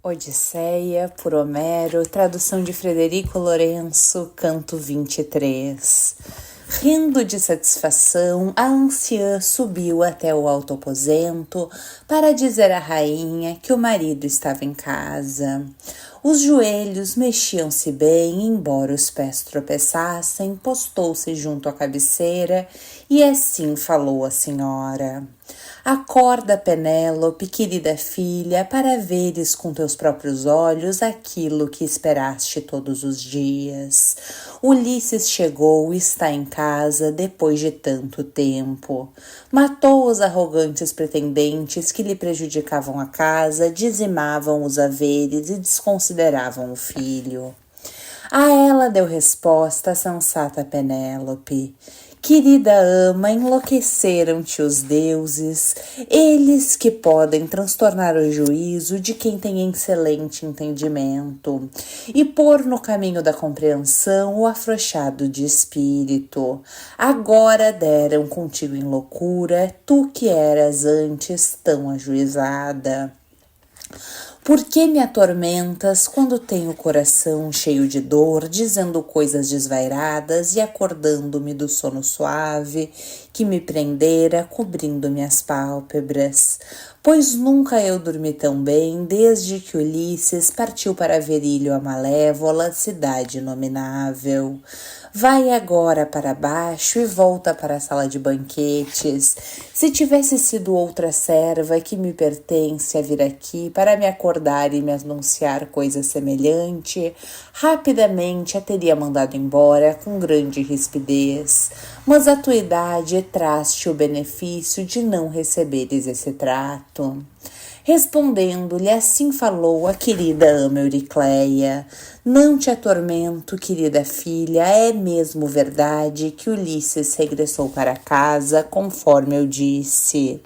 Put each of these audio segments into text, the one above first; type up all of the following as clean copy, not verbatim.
Odisseia, por Homero, tradução de Frederico Lourenço, canto 23. Rindo de satisfação, a anciã subiu até o alto aposento para dizer à rainha que o marido estava em casa. Os joelhos mexiam-se bem, embora os pés tropeçassem, postou-se junto à cabeceira e assim falou a senhora. Acorda, Penélope, querida filha, para veres com teus próprios olhos aquilo que esperaste todos os dias. Ulisses chegou e está em casa depois de tanto tempo. Matou os arrogantes pretendentes que lhe prejudicavam a casa, dizimavam os haveres e desconsideravam o filho. A ela deu resposta a sensata Penélope. Querida ama, enlouqueceram-te os deuses, eles que podem transtornar o juízo de quem tem excelente entendimento, e pôr no caminho da compreensão o afrouxado de espírito. Agora deram contigo em loucura, tu que eras antes tão ajuizada. Por que me atormentas quando tenho o coração cheio de dor, dizendo coisas desvairadas e acordando-me do sono suave que me prendera, cobrindo-me as pálpebras? Pois nunca eu dormi tão bem desde que Ulisses partiu para Verílio a malévola, cidade inominável. Vai agora para baixo e volta para a sala de banquetes. Se tivesse sido outra serva que me pertence a vir aqui para me acordar e me anunciar coisa semelhante, rapidamente a teria mandado embora com grande rispidez. Mas a tua idade traz-te o benefício de não receberes esse trato. Respondendo-lhe, assim falou a querida ama Euricleia. Não te atormento, querida filha, é mesmo verdade que Ulisses regressou para casa, conforme eu disse.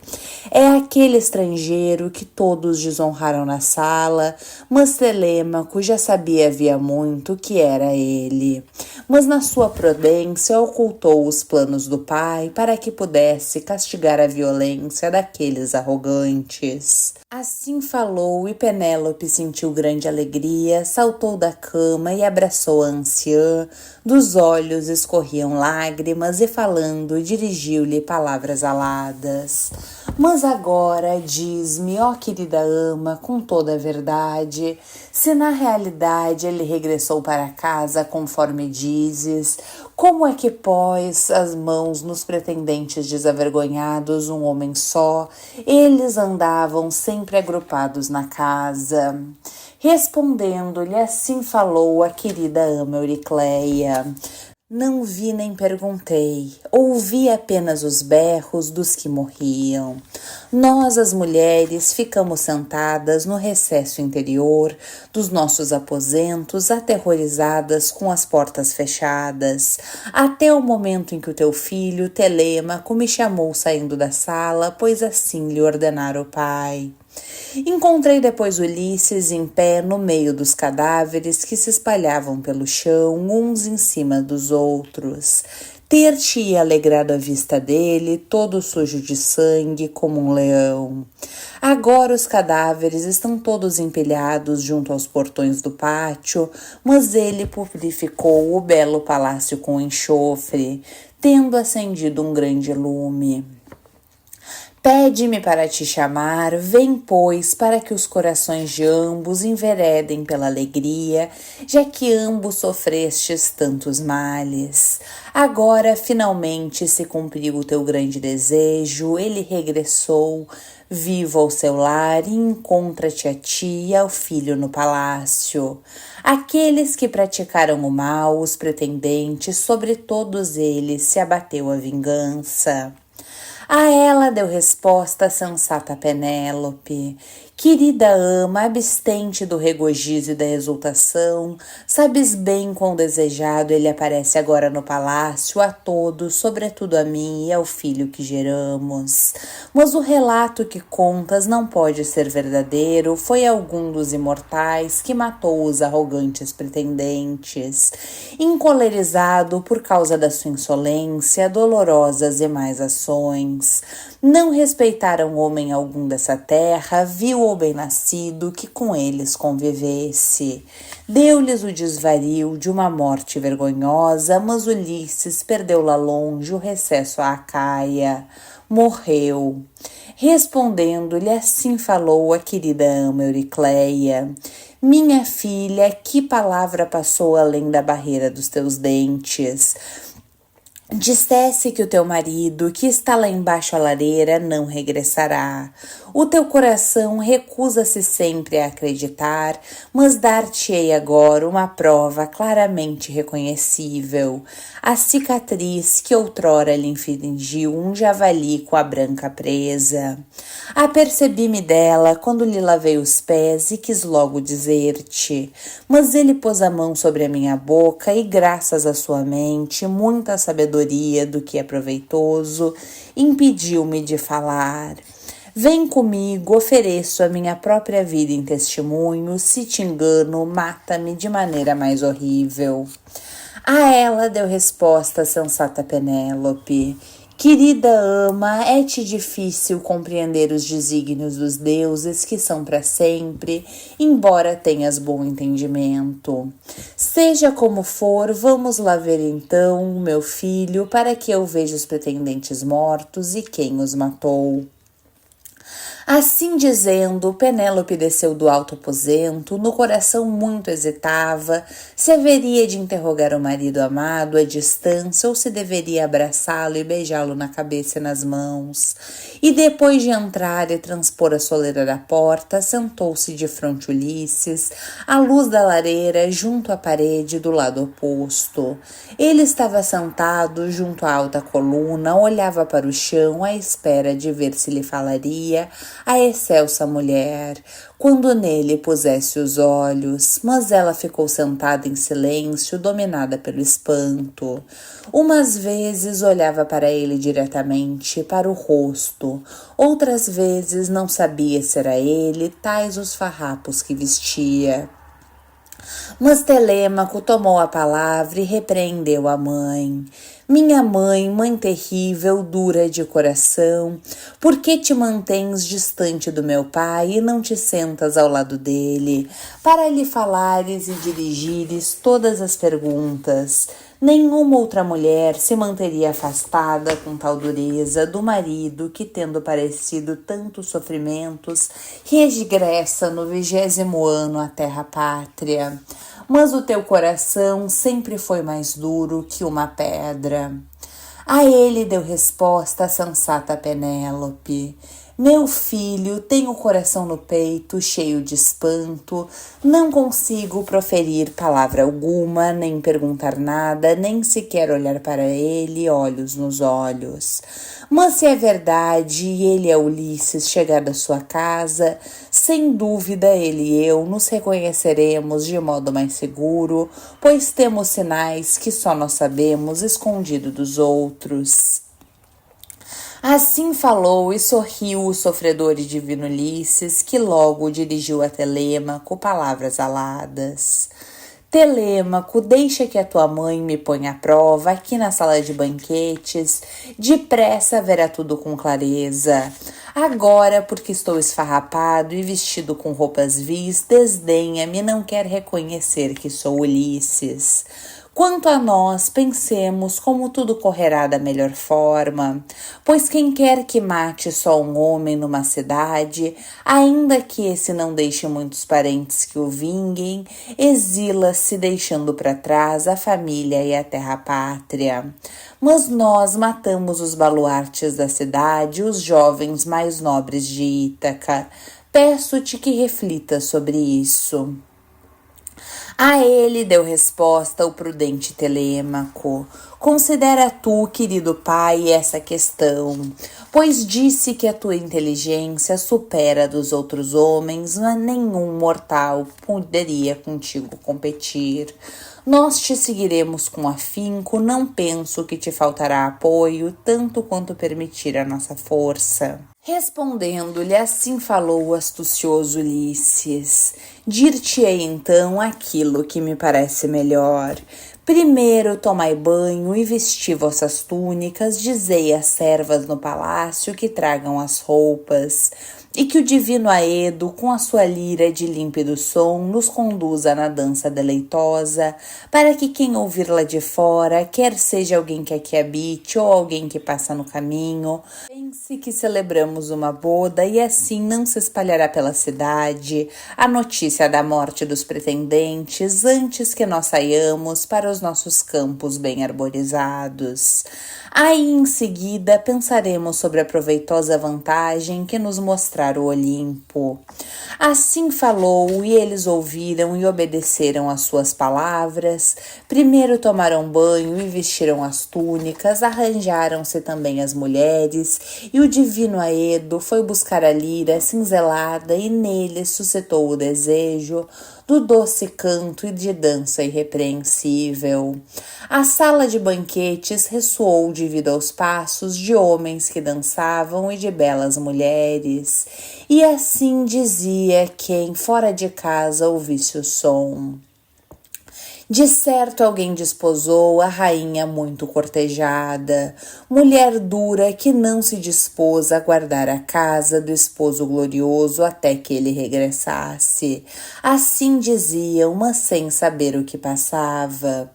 É aquele estrangeiro que todos desonraram na sala, mas Telêmaco já sabia havia muito que era ele. Mas na sua prudência ocultou os planos do pai para que pudesse castigar a violência daqueles arrogantes. Assim falou e Penélope sentiu grande alegria, saltou da cama e abraçou a anciã, dos olhos escorriam lágrimas e falando dirigiu-lhe palavras aladas. Mas agora diz-me, ó querida ama, com toda a verdade, se na realidade ele regressou para casa conforme dizes, como é que pôs as mãos nos pretendentes desavergonhados um homem só? Eles andavam sempre agrupados na casa. Respondendo-lhe, assim falou a querida ama Euricleia. Não vi nem perguntei, ouvi apenas os berros dos que morriam. Nós, as mulheres, ficamos sentadas no recesso interior dos nossos aposentos, aterrorizadas com as portas fechadas, até o momento em que o teu filho, Telêmaco, me chamou saindo da sala, pois assim lhe ordenara o pai. Encontrei depois Ulisses em pé no meio dos cadáveres que se espalhavam pelo chão, uns em cima dos outros. Ter-te-ia alegrado a vista dele, todo sujo de sangue, como um leão. Agora os cadáveres estão todos empilhados junto aos portões do pátio, mas ele purificou o belo palácio com enxofre, tendo acendido um grande lume. Pede-me para te chamar, vem, pois, para que os corações de ambos enveredem pela alegria, já que ambos sofrestes tantos males. Agora, finalmente, se cumpriu o teu grande desejo, ele regressou, vivo ao seu lar, e encontra-te a ti e ao filho no palácio. Aqueles que praticaram o mal, os pretendentes, sobre todos eles se abateu a vingança. A ela deu resposta a sensata Penélope. Querida ama, abstente do regozijo e da exultação, sabes bem quão desejado ele aparece agora no palácio a todos, sobretudo a mim e ao filho que geramos. Mas o relato que contas não pode ser verdadeiro, foi algum dos imortais que matou os arrogantes pretendentes. Encolerizado por causa da sua insolência, dolorosas e mais ações. Não respeitaram homem algum dessa terra, vil ou bem-nascido que com eles convivesse. Deu-lhes o desvario de uma morte vergonhosa, mas Ulisses perdeu lá longe o recesso à Acaia. Morreu. Respondendo-lhe, assim falou a querida ama Euricleia: minha filha, que palavra passou além da barreira dos teus dentes? Dissesse que o teu marido, que está lá embaixo à lareira, não regressará. O teu coração recusa-se sempre a acreditar, mas dar-te-ei agora uma prova claramente reconhecível. A cicatriz que outrora lhe infligiu um javali com a branca presa. Apercebi-me dela quando lhe lavei os pés e quis logo dizer-te, mas ele pôs a mão sobre a minha boca e, graças à sua mente, muita sabedoria do que é proveitoso, impediu-me de falar. Vem comigo, ofereço a minha própria vida em testemunho, se te engano, mata-me de maneira mais horrível. A ela deu resposta a sensata Penélope: querida ama, é-te difícil compreender os desígnios dos deuses que são para sempre, embora tenhas bom entendimento. Seja como for, vamos lá ver então, meu filho, para que eu veja os pretendentes mortos e quem os matou. Assim dizendo, Penélope desceu do alto aposento, no coração muito hesitava se haveria de interrogar o marido amado à distância ou se deveria abraçá-lo e beijá-lo na cabeça e nas mãos. E depois de entrar e transpor a soleira da porta, sentou-se de fronte Ulisses, à luz da lareira, junto à parede do lado oposto. Ele estava sentado junto à alta coluna, olhava para o chão à espera de ver se lhe falaria a excelsa mulher, quando nele pusesse os olhos, mas ela ficou sentada em silêncio, dominada pelo espanto. Umas vezes olhava para ele diretamente, para o rosto, outras vezes não sabia se era ele, tais os farrapos que vestia. Mas Telêmaco tomou a palavra e repreendeu a mãe. Minha mãe, mãe terrível, dura de coração, por que te mantens distante do meu pai e não te sentas ao lado dele, para lhe falares e dirigires todas as perguntas? Nenhuma outra mulher se manteria afastada com tal dureza do marido que, tendo padecido tantos sofrimentos, regressa no 20º ano à terra-pátria. Mas o teu coração sempre foi mais duro que uma pedra. A ele deu resposta a sensata Penélope: meu filho, tenho o coração no peito, cheio de espanto, não consigo proferir palavra alguma, nem perguntar nada, nem sequer olhar para ele, olhos nos olhos. Mas se é verdade e ele é Ulisses chegar da sua casa, sem dúvida ele e eu nos reconheceremos de modo mais seguro, pois temos sinais que só nós sabemos, escondido dos outros. Assim falou e sorriu o sofredor e divino Ulisses, que logo dirigiu a Telêmaco palavras aladas. Telêmaco, deixa que a tua mãe me ponha à prova aqui na sala de banquetes. Depressa verá tudo com clareza. Agora, porque estou esfarrapado e vestido com roupas vis, desdenha-me e não quer reconhecer que sou Ulisses. Quanto a nós, pensemos como tudo correrá da melhor forma, pois quem quer que mate só um homem numa cidade, ainda que esse não deixe muitos parentes que o vinguem, exila-se deixando para trás a família e a terra-pátria. Mas nós matamos os baluartes da cidade, os jovens mais nobres de Ítaca. Peço-te que reflitas sobre isso. A ele deu resposta o prudente Telêmaco: considera tu, querido pai, essa questão, pois disse que a tua inteligência supera a dos outros homens, mas nenhum mortal poderia contigo competir. Nós te seguiremos com afinco, não penso que te faltará apoio, tanto quanto permitir a nossa força. Respondendo-lhe, assim falou o astucioso Ulisses: dir-te-ei então aquilo que me parece melhor. Primeiro tomai banho e vesti vossas túnicas, dizei às servas no palácio que tragam as roupas. e que o divino Aedo, com a sua lira de límpido som, nos conduza na dança deleitosa, para que quem ouvir lá de fora, quer seja alguém que aqui habite ou alguém que passa no caminho, pense que celebramos uma boda e assim não se espalhará pela cidade a notícia da morte dos pretendentes antes que nós saiamos para os nossos campos bem arborizados. Aí em seguida pensaremos sobre a proveitosa vantagem que nos mostrar o Olimpo. Assim falou, e eles ouviram e obedeceram às suas palavras. Primeiro tomaram banho e vestiram as túnicas, arranjaram-se também as mulheres, e o divino Aedo foi buscar a lira cinzelada e nele suscitou o desejo do doce canto e de dança irrepreensível. A sala de banquetes ressoou devido aos passos de homens que dançavam e de belas mulheres, e assim dizia quem fora de casa ouvisse o som. De certo alguém desposou a rainha muito cortejada, mulher dura que não se dispôs a guardar a casa do esposo glorioso até que ele regressasse. Assim diziam, mas sem saber o que passava.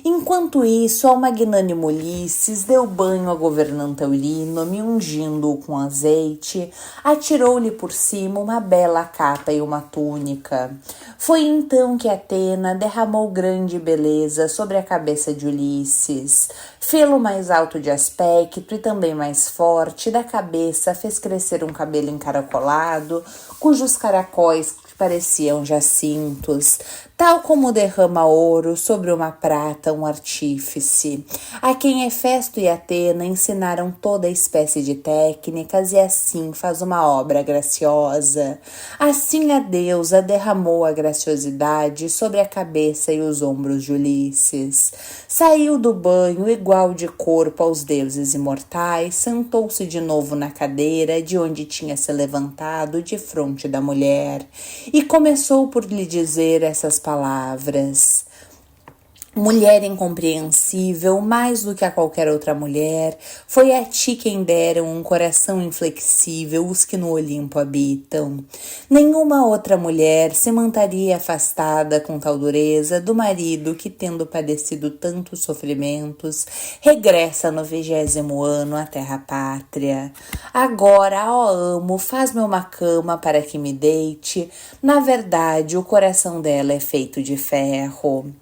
Enquanto isso, ao magnânimo Ulisses deu banho à governanta Eurínome, ungindo-o com azeite, atirou-lhe por cima uma bela capa e uma túnica. Foi então que Atena derramou grande beleza sobre a cabeça de Ulisses. Fê-lo mais alto de aspecto e também mais forte, da cabeça fez crescer um cabelo encaracolado, cujos caracóis pareciam jacintos, tal como derrama ouro sobre uma prata um artífice, a quem Hefesto e Atena ensinaram toda espécie de técnicas e assim faz uma obra graciosa. Assim a deusa derramou a graciosidade sobre a cabeça e os ombros de Ulisses. Saiu do banho igual de corpo aos deuses imortais, sentou-se de novo na cadeira de onde tinha se levantado de fronte da mulher e começou por lhe dizer essas palavras: mulher incompreensível, mais do que a qualquer outra mulher, foi a ti quem deram um coração inflexível os que no Olimpo habitam. Nenhuma outra mulher se manteria afastada com tal dureza do marido que, tendo padecido tantos sofrimentos, regressa no 20º ano à terra-pátria. Agora, ó amo, faz-me uma cama para que me deite. Na verdade, o coração dela é feito de ferro.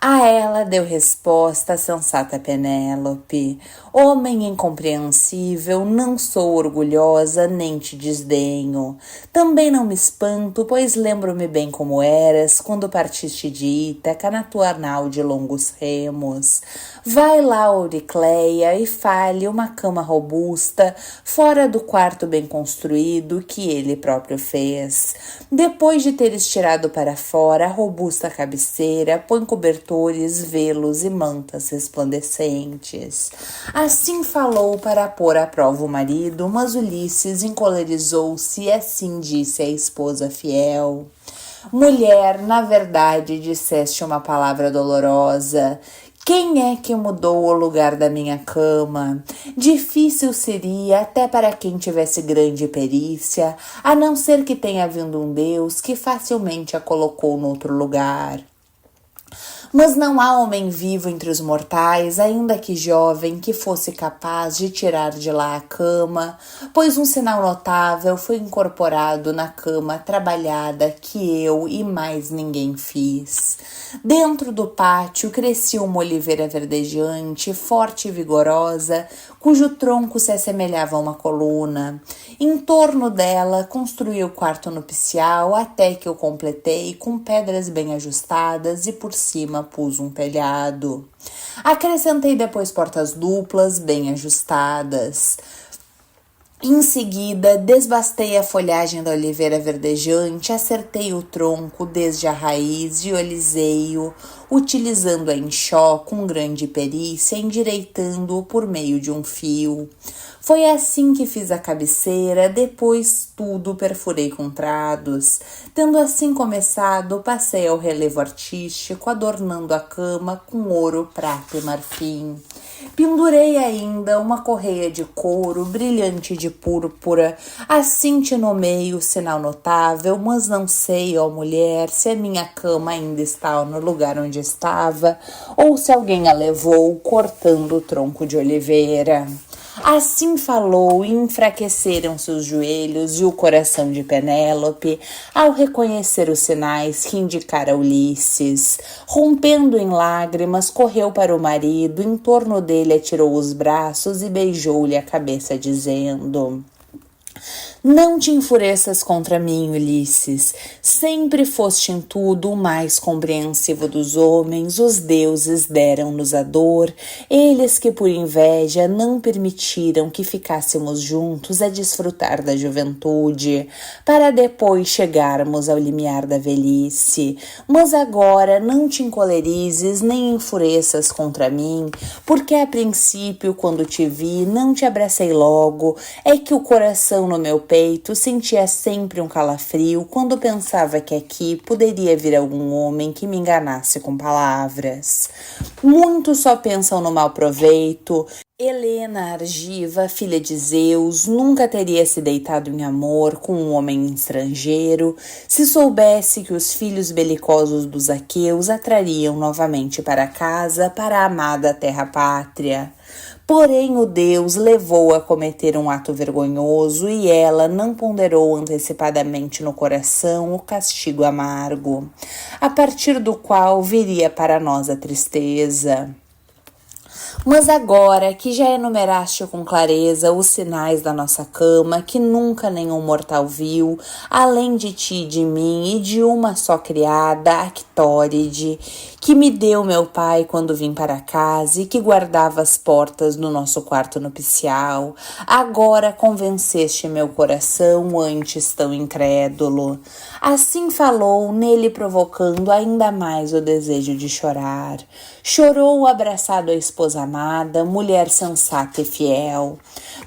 A ela deu resposta a sensata Penélope: homem incompreensível, não sou orgulhosa nem te desdenho. Também não me espanto, pois lembro-me bem como eras quando partiste de Ítaca na tua nau de longos remos. Vai lá, Euricleia, e fale uma cama robusta fora do quarto bem construído que ele próprio fez. Depois de teres tirado para fora a robusta cabeceira, põe cobertores, velos e mantas resplandecentes. Assim falou para pôr à prova o marido, mas Ulisses encolerizou-se e assim disse à esposa fiel: mulher, na verdade disseste uma palavra dolorosa. Quem é que mudou o lugar da minha cama? Difícil seria, até para quem tivesse grande perícia, a não ser que tenha vindo um Deus que facilmente a colocou noutro lugar. Mas não há homem vivo entre os mortais, ainda que jovem, que fosse capaz de tirar de lá a cama, pois um sinal notável foi incorporado na cama trabalhada que eu e mais ninguém fiz. Dentro do pátio crescia uma oliveira verdejante, forte e vigorosa, cujo tronco se assemelhava a uma coluna. Em torno dela construí o quarto nupcial até que eu completei com pedras bem ajustadas e por cima pus um telhado. Acrescentei depois portas duplas bem ajustadas. Em seguida, desbastei a folhagem da oliveira verdejante, acertei o tronco desde a raiz e olisei-o, utilizando a enxó com grande perícia, endireitando-o por meio de um fio. Foi assim que fiz a cabeceira, depois tudo perfurei com trados. Tendo assim começado, passei ao relevo artístico, adornando a cama com ouro, prata e marfim. Pendurei ainda uma correia de couro brilhante de púrpura, assim te nomeio sinal notável, mas não sei, ó mulher, se a minha cama ainda está no lugar onde estava, ou se alguém a levou cortando o tronco de oliveira. Assim falou e enfraqueceram seus joelhos e o coração de Penélope ao reconhecer os sinais que indicara Ulisses. Rompendo em lágrimas, correu para o marido, em torno dele atirou os braços e beijou-lhe a cabeça, dizendo: não te enfureças contra mim, Ulisses. Sempre foste em tudo o mais compreensivo dos homens. Os deuses deram-nos a dor. Eles que por inveja não permitiram que ficássemos juntos a desfrutar da juventude, para depois chegarmos ao limiar da velhice. Mas agora não te encolerizes nem enfureças contra mim, porque a princípio, quando te vi, não te abracei logo. É que o coração no meu peito sentia sempre um calafrio quando pensava que aqui poderia vir algum homem que me enganasse com palavras. Muitos só pensam no mau proveito. Helena Argiva, filha de Zeus, nunca teria se deitado em amor com um homem estrangeiro se soubesse que os filhos belicosos dos aqueus a trariam novamente para casa, para a amada terra-pátria. Porém, o Deus levou a cometer um ato vergonhoso e ela não ponderou antecipadamente no coração o castigo amargo, a partir do qual viria para nós a tristeza. Mas agora que já enumeraste com clareza os sinais da nossa cama, que nunca nenhum mortal viu, além de ti e de mim e de uma só criada, Actóride, que me deu meu pai quando vim para casa e que guardava as portas do nosso quarto nupcial, agora convenceste meu coração antes tão incrédulo. Assim falou, nele provocando ainda mais o desejo de chorar. Chorou abraçado à esposa amada, mulher sensata e fiel.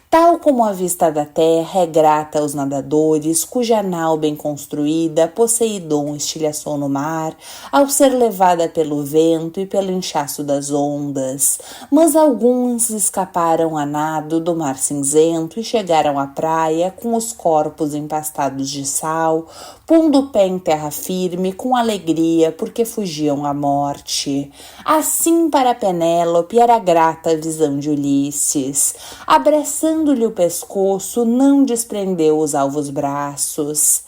Tal como a vista da terra é grata aos nadadores, cuja nau bem construída Poseidon estilhaçou no mar, ao ser levada pelo vento e pelo inchaço das ondas. Mas alguns escaparam a nado do mar cinzento e chegaram à praia com os corpos empastados de sal, pondo o pé em terra firme com alegria porque fugiam à morte. Assim para Penélope era grata a visão de Ulisses. Abraçando-lhe o pescoço, não desprendeu os alvos braços.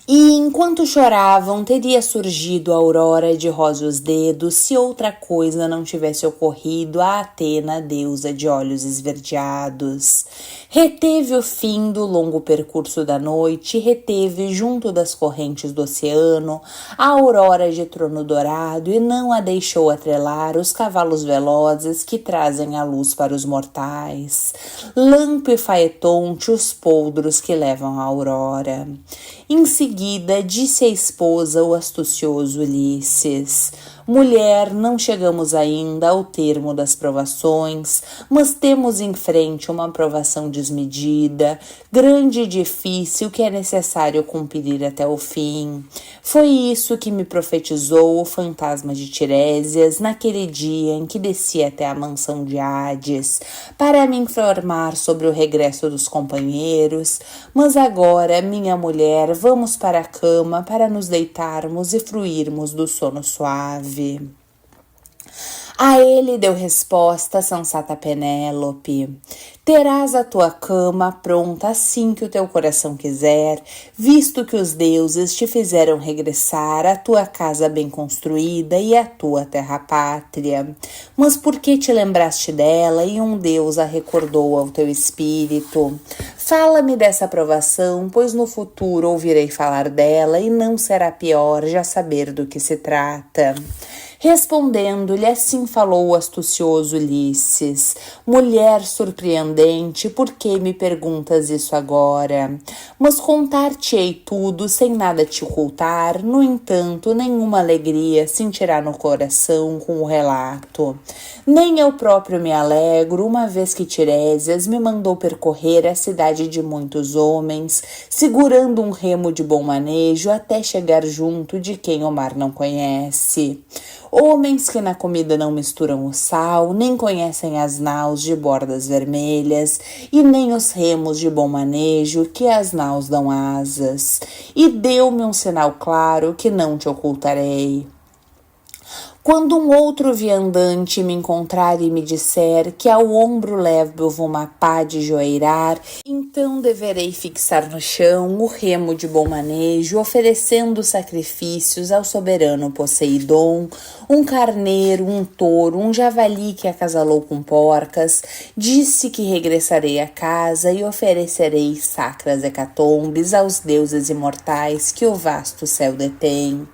E enquanto choravam, teria surgido a aurora de róseos dedos se outra coisa não tivesse ocorrido a Atena, deusa de olhos esverdeados. Reteve o fim do longo percurso da noite, reteve junto das correntes do oceano a aurora de trono dourado e não a deixou atrelar os cavalos velozes que trazem a luz para os mortais. Lampo e Faetonte, os poldros que levam a aurora. Em seguida, disse a esposa o astucioso Ulisses: mulher, não chegamos ainda ao termo das provações, mas temos em frente uma provação desmedida, grande e difícil que é necessário cumprir até o fim. Foi isso que me profetizou o fantasma de Tirésias naquele dia em que desci até a mansão de Hades, para me informar sobre o regresso dos companheiros. Mas agora, minha mulher, vamos para a cama para nos deitarmos e fruirmos do sono suave. A ele deu resposta a sensata Penélope: terás a tua cama pronta assim que o teu coração quiser, visto que os deuses te fizeram regressar à tua casa bem construída e à tua terra-pátria. Mas por que te lembraste dela e um deus a recordou ao teu espírito? Fala-me dessa provação, pois no futuro ouvirei falar dela e não será pior já saber do que se trata. Respondendo-lhe, assim falou o astucioso Ulisses: mulher surpreendente, por que me perguntas isso agora? Mas contar-te-ei tudo sem nada te ocultar, no entanto, nenhuma alegria sentirá no coração com o relato. Nem eu próprio me alegro, uma vez que Tirésias me mandou percorrer a cidade de muitos homens, segurando um remo de bom manejo até chegar junto de quem o mar não conhece. Homens que na comida não misturam o sal, nem conhecem as naus de bordas vermelhas, e nem os remos de bom manejo que as naus dão asas. E deu-me um sinal claro que não te ocultarei. Quando um outro viandante me encontrar e me disser que ao ombro levo uma pá de joeirar, então deverei fixar no chão o remo de bom manejo, oferecendo sacrifícios ao soberano Poseidon, um carneiro, um touro, um javali que acasalou com porcas. Disse que regressarei a casa e oferecerei sacras hecatombes aos deuses imortais que o vasto céu detém.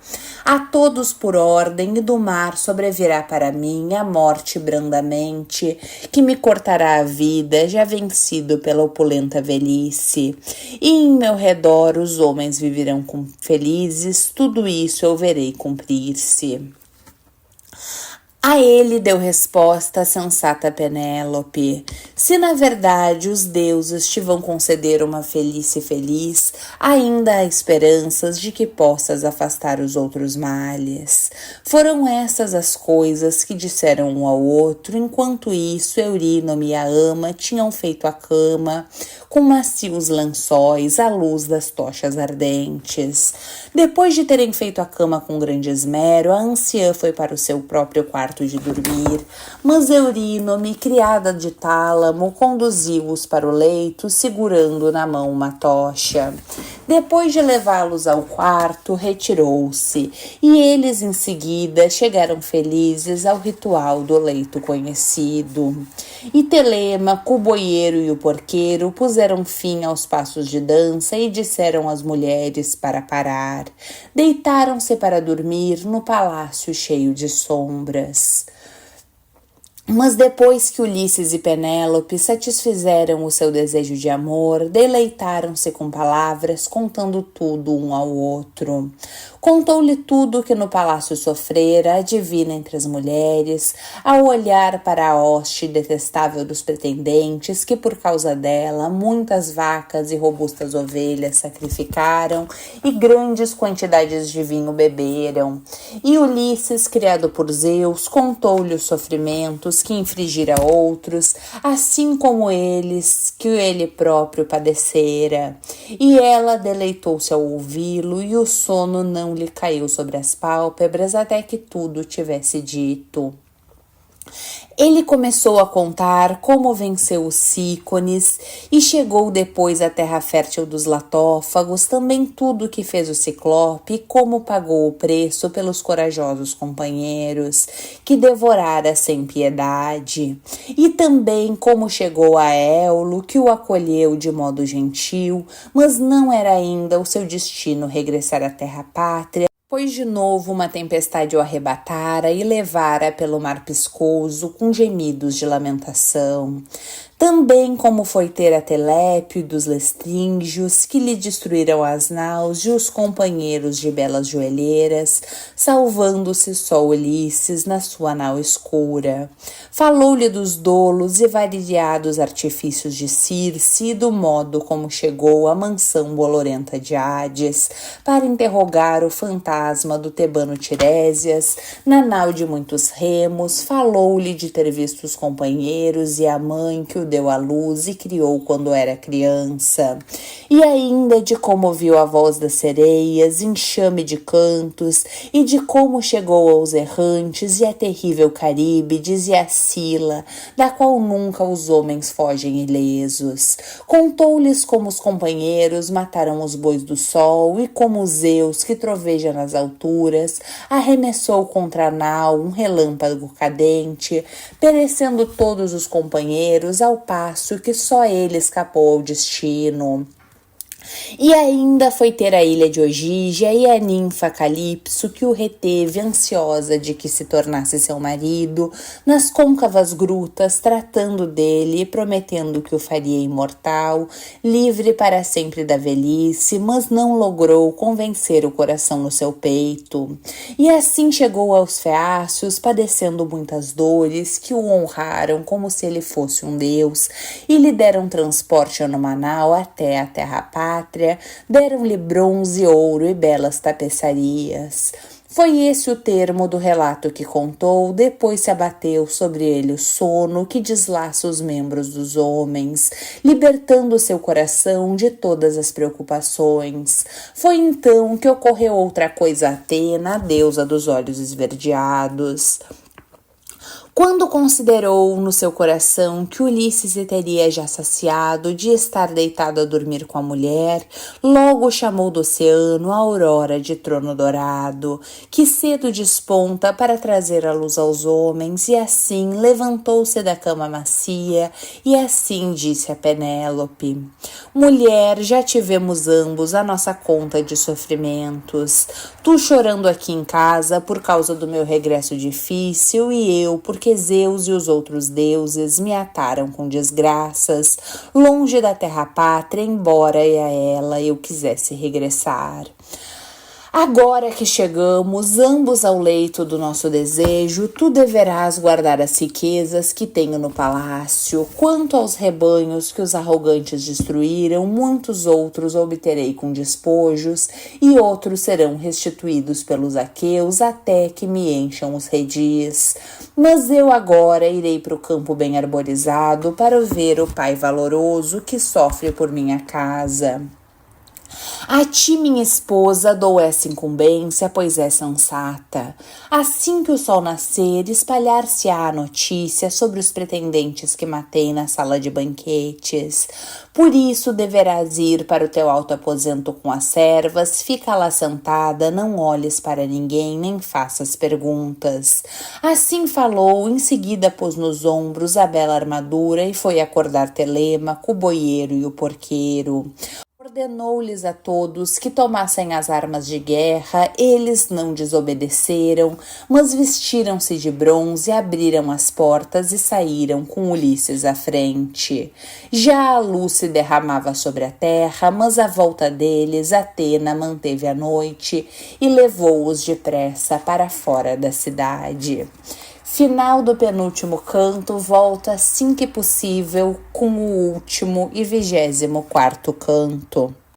A todos por ordem, e do mar sobrevirá para mim a morte brandamente, que me cortará a vida, já vencido pela opulenta velhice. E em meu redor os homens viverão felizes, tudo isso eu verei cumprir-se. A ele deu resposta a sensata Penélope: se na verdade os deuses te vão conceder uma velhice feliz, ainda há esperanças de que possas afastar os outros males. Foram essas as coisas que disseram um ao outro, enquanto isso Eurínome e a ama tinham feito a cama com macios lençóis à luz das tochas ardentes. Depois de terem feito a cama com grande esmero, a anciã foi para o seu próprio quarto de dormir, mas Eurínome, criada de Tálamo, conduziu-os para o leito, segurando na mão uma tocha. Depois de levá-los ao quarto, retirou-se, e eles em seguida chegaram felizes ao ritual do leito conhecido. E Telêmaco, o boieiro e o porqueiro puseram fim aos passos de dança e disseram às mulheres para parar. Deitaram-se para dormir no palácio cheio de sombras. Mas depois que Ulisses e Penélope satisfizeram o seu desejo de amor, deleitaram-se com palavras, contando tudo um ao outro. Contou-lhe tudo que no palácio sofrera a divina entre as mulheres, ao olhar para a hoste detestável dos pretendentes, que por causa dela muitas vacas e robustas ovelhas sacrificaram e grandes quantidades de vinho beberam. E Ulisses, criado por Zeus, contou-lhe os sofrimentos que infligira a outros, assim como eles que ele próprio padecera. E ela deleitou-se ao ouvi-lo, e o sono não lhe caiu sobre as pálpebras até que tudo tivesse dito. Ele começou a contar como venceu os Cícones e chegou depois à terra fértil dos Latófagos, também tudo que fez o Ciclope e como pagou o preço pelos corajosos companheiros que devorara sem piedade. E também como chegou a Éolo, que o acolheu de modo gentil, mas não era ainda o seu destino regressar à terra pátria, pois de novo uma tempestade o arrebatara e levara pelo mar piscoso com gemidos de lamentação. Também como foi ter a Telépio dos Lestríngios, que lhe destruíram as naus e os companheiros de belas joelheiras, salvando-se só Ulisses na sua nau escura. Falou-lhe dos dolos e variados artifícios de Circe e do modo como chegou à mansão bolorenta de Hades para interrogar o fantasma do tebano Tirésias na nau de muitos remos. Falou-lhe de ter visto os companheiros e a mãe que o deu à luz e criou quando era criança, e ainda de como ouviu a voz das sereias, enxame de cantos, e de como chegou aos errantes e à terrível Caríbides e a Sila, da qual nunca os homens fogem ilesos. Contou-lhes como os companheiros mataram os bois do sol e como Zeus, que troveja nas alturas, arremessou contra a nau um relâmpago cadente, perecendo todos os companheiros ao passo que só ele escapou ao destino. E ainda foi ter a ilha de Ogígia e a ninfa Calipso, que o reteve ansiosa de que se tornasse seu marido, nas côncavas grutas, tratando dele e prometendo que o faria imortal, livre para sempre da velhice, mas não logrou convencer o coração no seu peito. E assim chegou aos Feácios, padecendo muitas dores, que o honraram como se ele fosse um deus, e lhe deram transporte anomanal até a terra pátria, deram-lhe bronze, ouro e belas tapeçarias. Foi esse o termo do relato que contou, depois se abateu sobre ele o sono que deslaça os membros dos homens, libertando seu coração de todas as preocupações. Foi então que ocorreu outra coisa a Atena, a deusa dos olhos esverdeados. Quando considerou no seu coração que Ulisses se teria já saciado de estar deitado a dormir com a mulher, logo chamou do oceano a aurora de trono dourado, que cedo desponta para trazer a luz aos homens, e assim levantou-se da cama macia, e assim disse a Penélope: Mulher, já tivemos ambos a nossa conta de sofrimentos, tu chorando aqui em casa por causa do meu regresso difícil, e eu porque Zeus e os outros deuses me ataram com desgraças, longe da terra pátria, embora a ela eu quisesse regressar. Agora que chegamos ambos ao leito do nosso desejo, tu deverás guardar as riquezas que tenho no palácio. Quanto aos rebanhos que os arrogantes destruíram, muitos outros obterei com despojos, e outros serão restituídos pelos aqueus até que me encham os redis. Mas eu agora irei para o campo bem arborizado para ver o pai valoroso que sofre por minha casa. A ti, minha esposa, dou essa incumbência, pois é sensata. Assim que o sol nascer, espalhar-se-á a notícia sobre os pretendentes que matei na sala de banquetes. Por isso deverás ir para o teu alto aposento com as servas, fica lá sentada, não olhes para ninguém, nem faças perguntas. Assim falou, em seguida pôs nos ombros a bela armadura e foi acordar Telêmaco, o boieiro e o porqueiro. Ordenou-lhes a todos que tomassem as armas de guerra, eles não desobedeceram, mas vestiram-se de bronze, abriram as portas e saíram com Ulisses à frente. Já a luz se derramava sobre a terra, mas à volta deles Atena manteve a noite e levou-os depressa para fora da cidade. Final do penúltimo canto, volta assim que possível com o último e 24º canto.